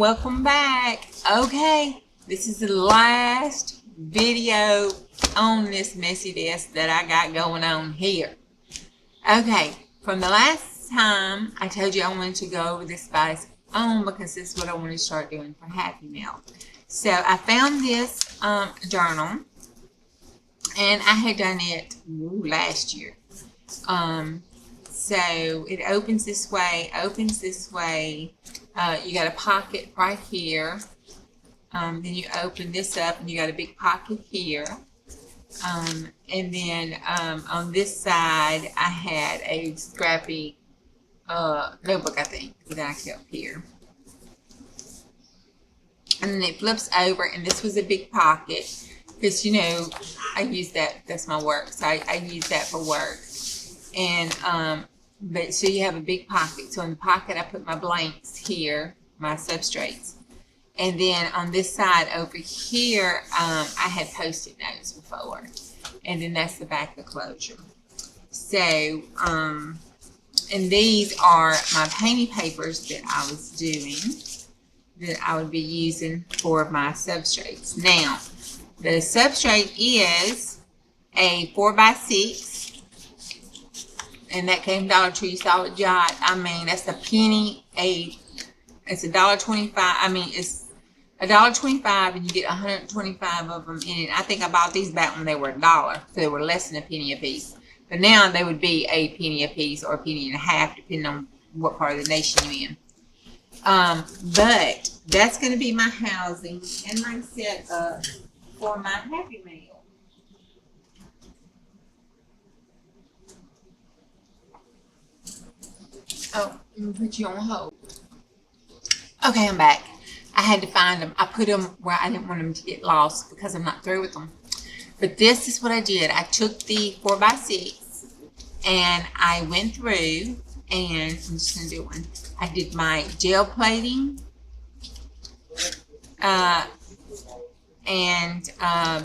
welcome back. Okay, this is the last video on this messy desk that I got going on here. Okay, from the last time I told you I wanted to go over this by its own because this is what I want to start doing for Happy Mail. So I found this journal, and I had done it last year. So it opens this way, you got a pocket right here. Then you open this up and you got a big pocket here. And then on this side I had a scrappy notebook, I think, that I kept here. And then it flips over, and this was a big pocket because, you know, I use that, that's my work, so I use that for work. And but so you have a big pocket. So in the pocket I put my blanks here, my substrates, and then on this side over here I had post-it notes before, and then that's the back of the closure. So and these are my painting papers that I was doing, that I would be using for my substrates. Now the substrate is a 4x6. And that came Dollar Tree solid jot. I mean, that's a penny. It's $1.25. I mean, it's $1.25, and you get 125 of them in it. I think I bought these back when they were $1, so they were less than a penny a piece. But now they would be a penny a piece or a penny and a half, depending on what part of the nation you're in. But that's going to be my housing and my setup for my Happy Mail. Oh, let me put you on hold. Okay, I'm back. I had to find them. I put them where I didn't want them to get lost because I'm not through with them. But this is what I did. I took the 4x6 and I went through, and I'm just going to do one. I did my gel plating and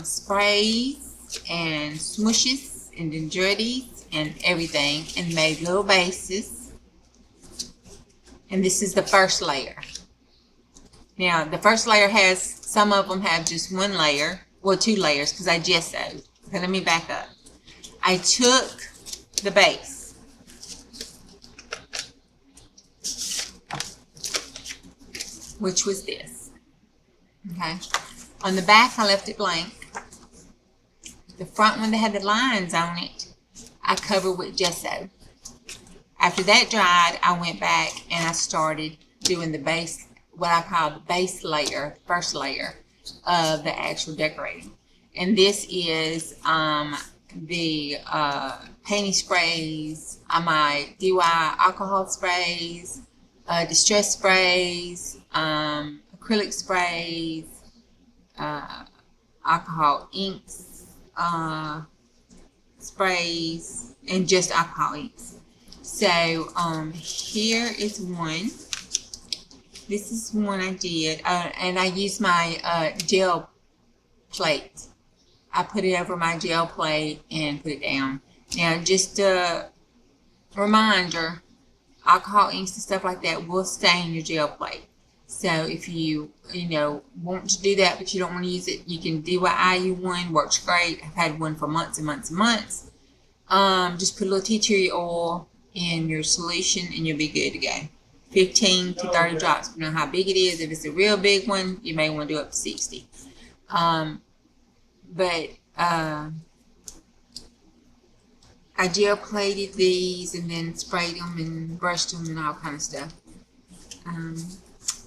sprays and smooshes and dendrites and everything, and made little bases. And this is the first layer. Now, the first layer has, some of them have just one layer, well, 2 layers, because I gessoed. Okay, let me back up. I took the base, which was this. Okay. On the back, I left it blank. The front one that had the lines on it, I covered with gesso. After that dried, I went back and I started doing the base, what I call the base layer, first layer of the actual decorating. And this is the painting sprays, my DIY alcohol sprays, distress sprays, acrylic sprays, alcohol inks, sprays, and just alcohol inks. So here is one. This is one I did, and I used my gel plate. I put it over my gel plate and put it down. Now, just a reminder, alcohol inks and stuff like that will stain your gel plate. So if you want to do that, but you don't want to use it, you can DIY one. Works great. I've had one for months and months and months. Just put a little tea tree oil in your solution and you'll be good to go. 15 to 30 drops, depending on how big it is. If it's a real big one, you may want to do up to 60. I gel plated these and then sprayed them and brushed them and all kind of stuff.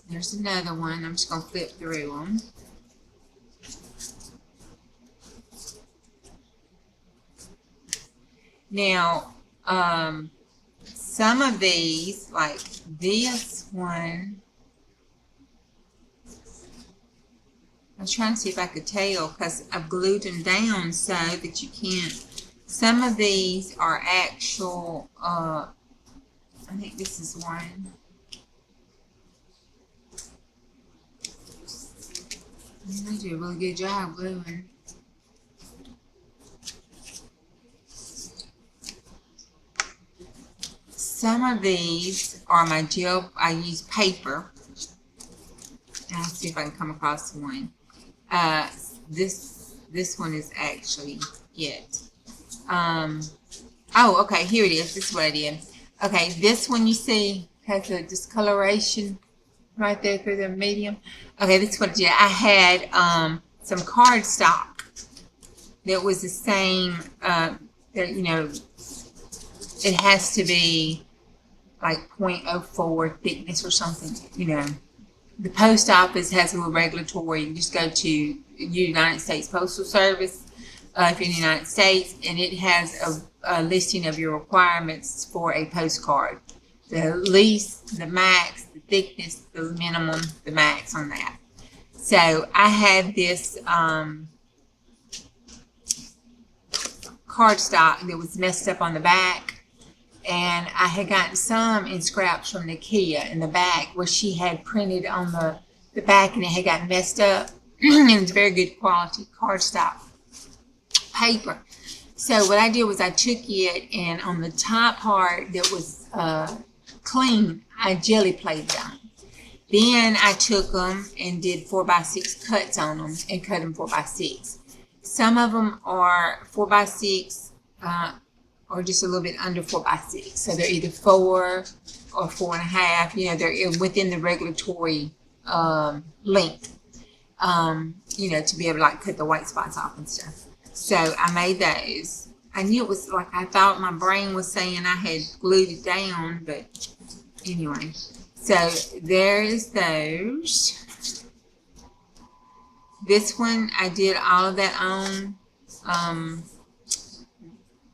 There's another one. I'm just going to flip through them. Now, some of these, like this one, I was trying to see if I could tell because I've glued them down so that you can't. Some of these are actual, I think this is one. I do a really good job gluing. Some of these are my gel. I use paper I'll see if I can come across one. This one is actually it. Oh, okay, here it is. This is what I did. Okay, this one you see has a discoloration right there through the medium. Okay, this is what I did. I had some cardstock that was the same. That, you know, it has to be like 0.04 thickness or something. You know, the post office has a little regulatory. You just go to United States Postal Service if you're in the United States, and it has a listing of your requirements for a postcard. The least, the max, the thickness, the minimum, the max on that. So I had this cardstock that was messed up on the back, and I had gotten some in scraps from Nakia in the back where she had printed on the back, and it had gotten messed up. And it was very good quality cardstock paper. So what I did was I took it, and on the top part that was clean, I jelly plated them. Then I took them and did 4x6 cuts on them and cut them 4x6. Some of them are 4x6 or just a little bit under 4x6. So they're either 4 or 4.5. You know, they're within the regulatory length. You know, to be able to like cut the white spots off and stuff. So I made those. I knew it was like, I thought my brain was saying I had glued it down, but anyway. So there's those. This one I did all of that on.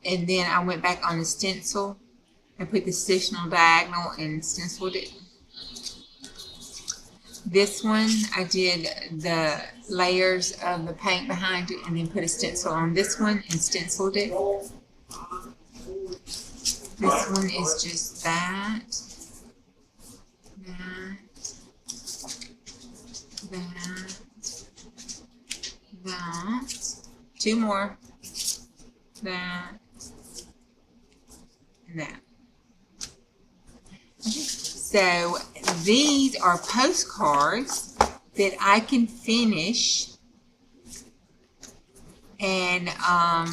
And then I went back on the stencil and put the sectional diagonal and stenciled it. This one, I did the layers of the paint behind it and then put a stencil on this one and stenciled it. This one is just that, that, two more, that, and that. Okay. So these are postcards that I can finish, and I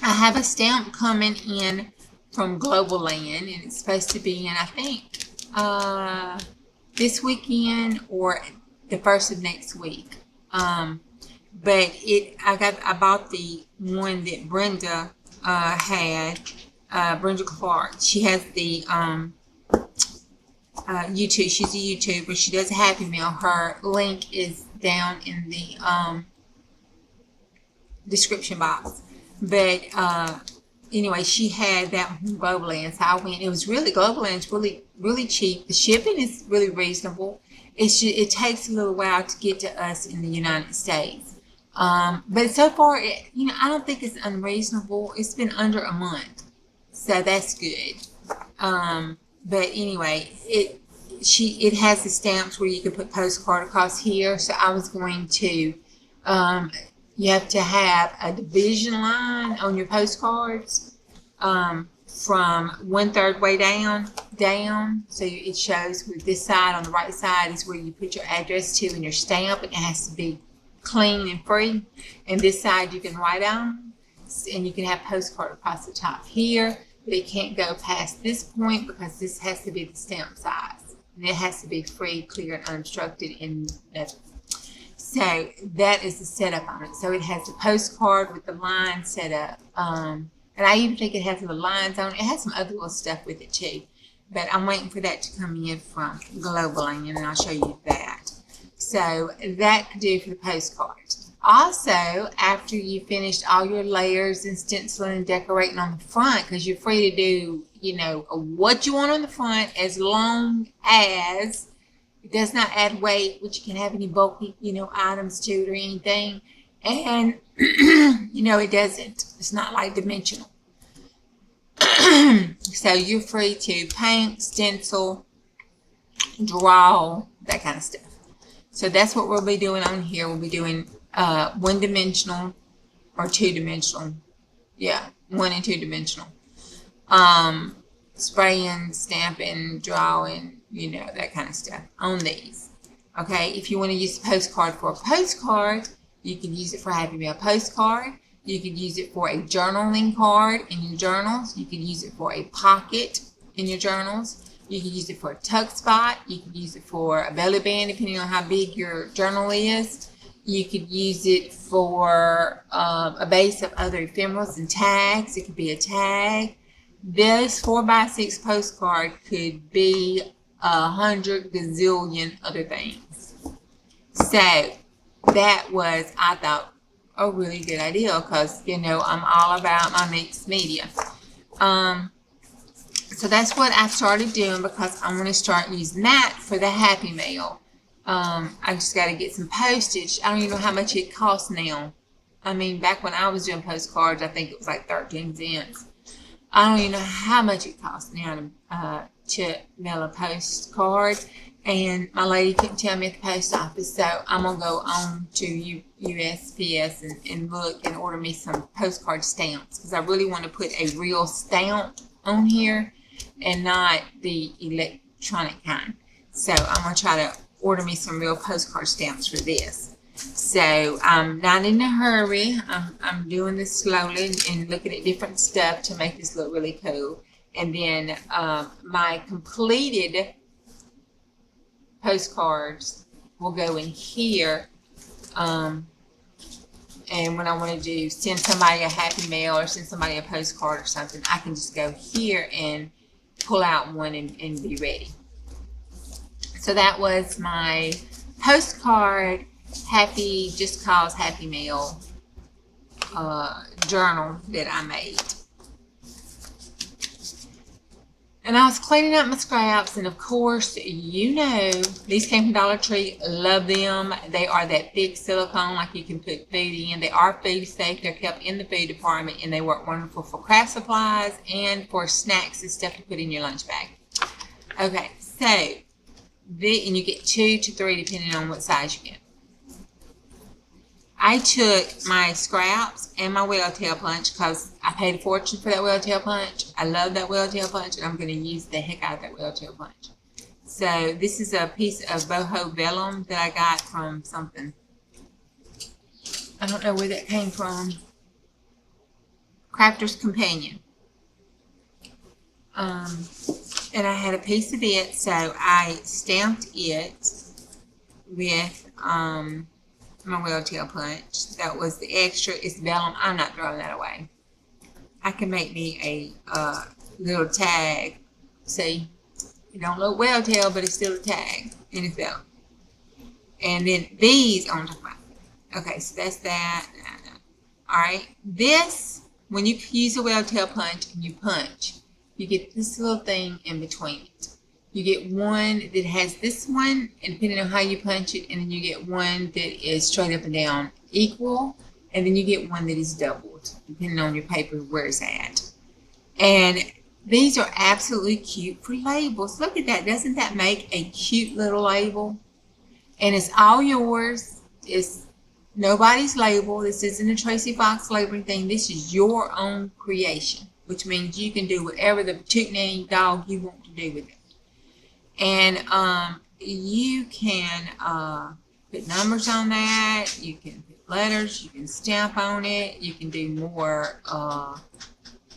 have a stamp coming in from Global Land, and it's supposed to be in, I think, this weekend or the first of next week. But I bought the one that Brenda had, Brenda Clark. She has the YouTube. She's a YouTuber. She does a Happy Meal. Her link is down in the description box. But anyway, she had that one from Global Land. So I went. It was really, Global Land's really cheap. The shipping is really reasonable. It takes a little while to get to us in the United States. But so far, you know, I don't think it's unreasonable. It's been under a month. So that's good. But anyway, it has the stamps where you can put postcard across here. So I was going to, you have to have a division line on your postcards from 1/3 way down. So it shows with this side on the right side is where you put your address to and your stamp, and it has to be clean and free. And this side you can write on, and you can have postcard across the top here. But it can't go past this point because this has to be the stamp size. And it has to be free, clear, and unobstructed. So that is the setup on it. So it has the postcard with the line set up. And I even think it has the lines on it. It has some other little stuff with it too. But I'm waiting for that to come in from Global Land, and I'll show you that. So that could do for the postcards. Also, after you finished all your layers and stenciling and decorating on the front, because you're free to do, you know, what you want on the front, as long as it does not add weight, which you can have any bulky, you know, items to it or anything. And, you know, it doesn't. It's not like dimensional. So you're free to paint, stencil, draw, that kind of stuff. So that's what we'll be doing on here. We'll be doing one-dimensional or two-dimensional. Yeah, 1 and 2-dimensional. Spraying, stamping, drawing, you know, that kind of stuff on these. Okay, if you want to use the postcard for a postcard, you can use it for a Happy Mail postcard. You can use it for a journaling card in your journals. You can use it for a pocket in your journals. You can use it for a tuck spot. You can use it for a belly band, depending on how big your journal is. You could use it for a base of other ephemerals and tags. It could be a tag. This 4x6 postcard could be 100 gazillion other things. So that was, I thought, a really good idea because, you know, I'm all about my mixed media. So that's what I started doing because I'm going to start using that for the Happy Mail. I just got to get some postage. I don't even know how much it costs now. I mean, back when I was doing postcards, I think it was like 13 cents. I don't even know how much it costs now to mail a postcard. And my lady couldn't tell me at the post office, so I'm going to go on to USPS and look and order me some postcard stamps because I really want to put a real stamp on here and not the electronic kind. So I'm going to try to order me some real postcard stamps for this. So I'm not in a hurry. I'm doing this slowly and looking at different stuff to make this look really cool. And then my completed postcards will go in here. And when I want to send somebody a Happy Mail or send somebody a postcard or something, I can just go here and pull out one and be ready. So that was my postcard just cause Happy Mail journal that I made. And I was cleaning up my scraps, and of course, you know, these came from Dollar Tree. Love them. They are that thick silicone, like you can put food in. They are food safe. They're kept in the food department, and they work wonderful for craft supplies and for snacks and stuff to put in your lunch bag. Okay, so, and you get 2 to 3 depending on what size you get. I took my scraps and my whale tail punch because I paid a fortune for that whale tail punch. I love that whale tail punch, and I'm going to use the heck out of that whale tail punch. So this is a piece of boho vellum that I got from something. I don't know where that came from. Crafter's Companion. And I had a piece of it, so I stamped it with my whale tail punch. That was the extra. It's vellum. I'm not throwing that away. I can make me a little tag. See, it don't look whale tail, but it's still a tag, and it's vellum. And then these on top of it. Okay, so that's that. All right, this, when you use a whale tail punch and you punch, you get this little thing in between it. You get one that has this one, and depending on how you punch it, and then you get one that is straight up and down equal, and then you get one that is doubled, depending on your paper where it's at. And these are absolutely cute for labels. Look at that. Doesn't that make a cute little label? And it's all yours. It's nobody's label. This isn't a Tracy Fox labeling thing. This is your own creation, which means you can do whatever the toot-nanny dog you want to do with it. And you can put numbers on that. You can put letters. You can stamp on it. You can do more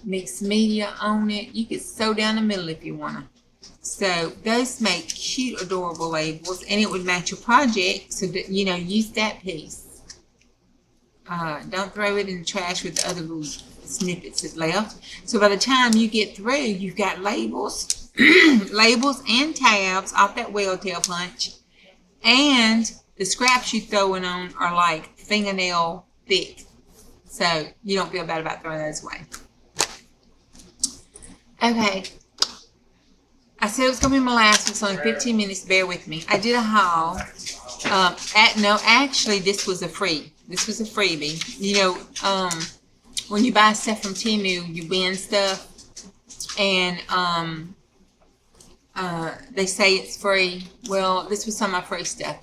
mixed media on it. You can sew down the middle if you want to. So those make cute, adorable labels, and it would match your project. So that, you know, use that piece. Don't throw it in the trash with the other little snippets that left. So by the time you get through, you've got labels. Labels and tabs off that whale tail punch, and the scraps you're throwing on are like fingernail thick, so you don't feel bad about throwing those away. Okay, I said it was going to be my last. It's only 15 minutes. Bear with me. I did a haul. No, actually, this was a freebie. You know, when you buy stuff from Temu, you win stuff, and they say it's free. Well, this was some of my free stuff.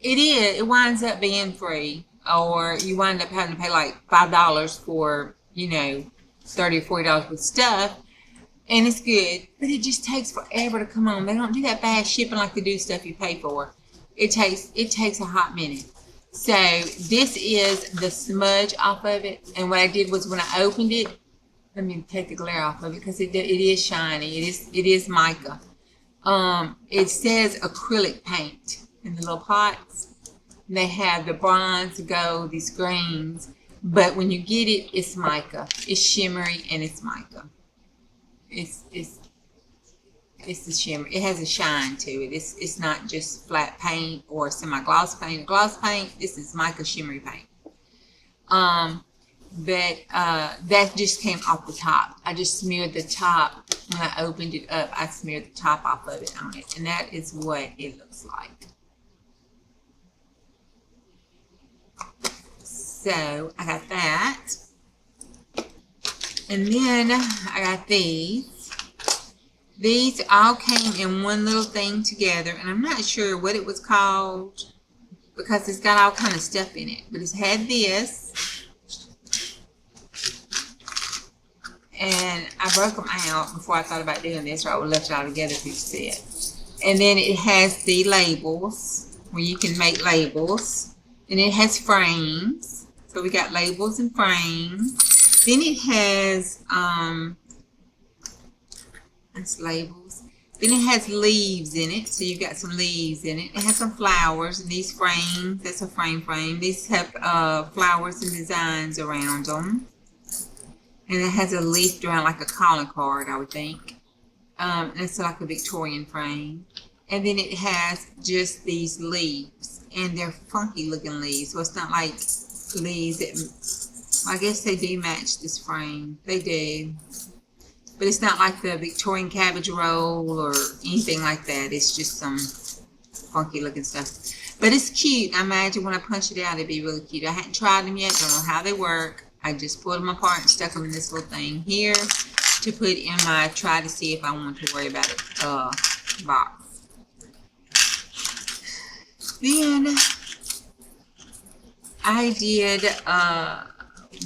It is. It winds up being free, or you wind up having to pay like $5 for, you know, $30 or $40 with stuff, and it's good. But it just takes forever to come on. They don't do that fast shipping like they do stuff you pay for. It takes a hot minute. So this is the smudge off of it. And what I did was when I opened it, let me take the glare off of it because it is shiny. It is mica. It says acrylic paint in the little pots. And they have the bronze, gold, these greens. But when you get it, it's mica. It's shimmery and it's mica. It's the shimmer. It has a shine to it. It's not just flat paint or semi-gloss paint or gloss paint. This is mica shimmery paint. But that just came off the top. I just smeared the top. When I opened it up, I smeared the top off of it on it. And that is what it looks like. So I got that. And then I got these. These all came in one little thing together. And I'm not sure what it was called because it's got all kind of stuff in it. But it's had this. And I broke them out before I thought about doing this, or I would have left it all together if you see it. And then it has the labels, where you can make labels. And it has frames. So we got labels and frames. Then it has, that's labels. Then it has leaves in it. So you've got some leaves in it. It has some flowers. And these frames, that's a frame. These have flowers and designs around them. And it has a leaf around like a calling card, I would think. It's like a Victorian frame. And then it has just these leaves. And they're funky looking leaves. So it's not like leaves that, I guess they do match this frame. They do. But it's not like the Victorian cabbage roll or anything like that. It's just some funky looking stuff. But it's cute. I imagine when I punch it out, it'd be really cute. I hadn't tried them yet. Don't know how they work. I just pulled them apart and stuck them in this little thing here to put in my try to see if I want to worry about it box. Then I did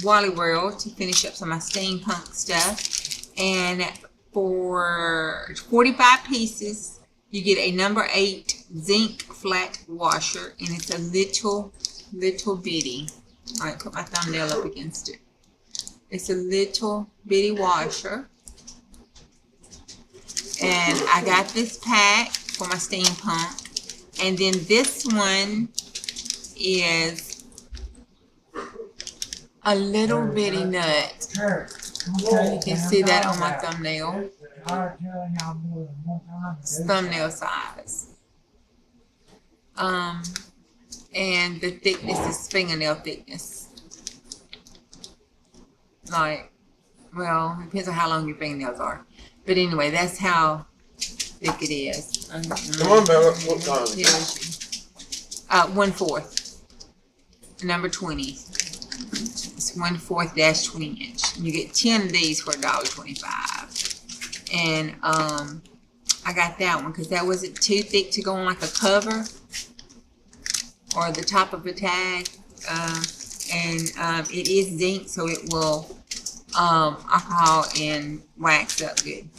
Wally World to finish up some of my steampunk stuff. And for 45 pieces, you get a number 8 zinc flat washer. And it's a little bitty. All right, put my thumbnail up against it. It's a little bitty washer. And I got this pack for my steampunk. And then this one is a little bitty nut. You can see that on my thumbnail. It's thumbnail size. And the thickness is fingernail thickness. Like, well, it depends on how long your fingernails are. But anyway, that's how thick it is. Come on, Bella. What time? 1/4. Number 20. It's 1/4 - 20 inch. You get 10 of these for $1.25. And I got that one because that wasn't too thick to go on like a cover or the top of a tag. It is zinc, so it will alcohol and wax up good.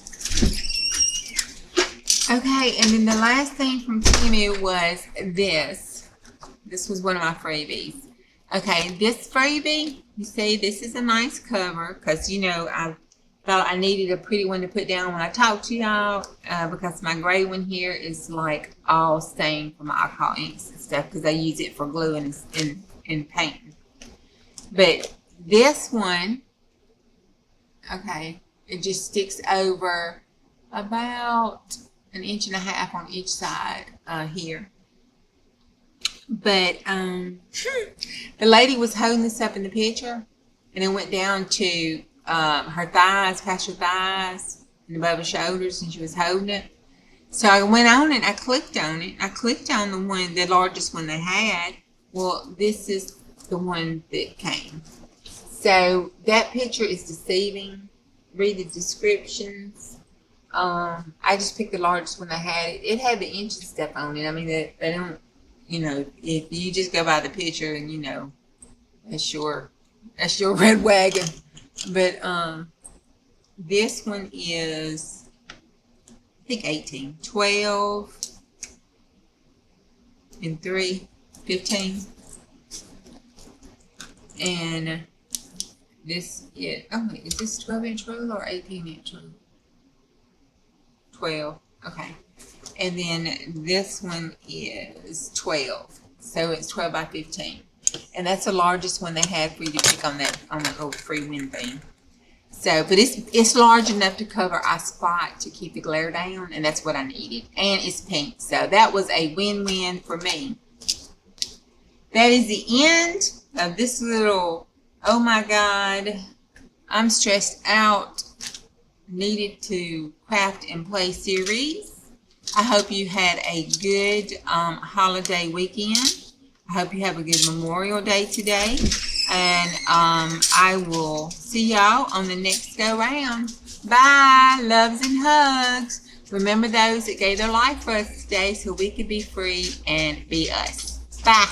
Okay, and then the last thing from Temu was this. This was one of my freebies. Okay, this freebie, you see, this is a nice cover because, you know, I thought I needed a pretty one to put down when I talk to y'all because my gray one here is like all stained from my alcohol inks and stuff because I use it for gluing and painting. But this one, okay, it just sticks over about 1.5 inches on each side here. But the lady was holding this up in the picture, and it went down to her thighs, past her thighs, and above her shoulders, and she was holding it. So I went on and I clicked on it. I clicked on the largest one they had. Well, this is the one that came. So that picture is deceiving. Read the descriptions. I just picked the largest one they had. It had the inch and stuff on it. I mean, they don't, you know, if you just go by the picture and, you know, that's your red wagon. But this one is, I think 18, 12, in 3, 15. And this is, oh wait, is this 12-inch rule or 18-inch rule? 12, okay. And then this one is 12. So it's 12 by 15. And that's the largest one they had for you to pick on that little free wind thing. So, but it's large enough to cover our spot to keep the glare down, and that's what I needed. And it's pink, so that was a win-win for me. That is the end of this little, oh my God, I'm stressed out, needed to craft and play series. I hope you had a good holiday weekend. I hope you have a good Memorial Day today. And I will see y'all on the next go round. Bye. Loves and hugs. Remember those that gave their life for us today so we could be free and be us. Bye.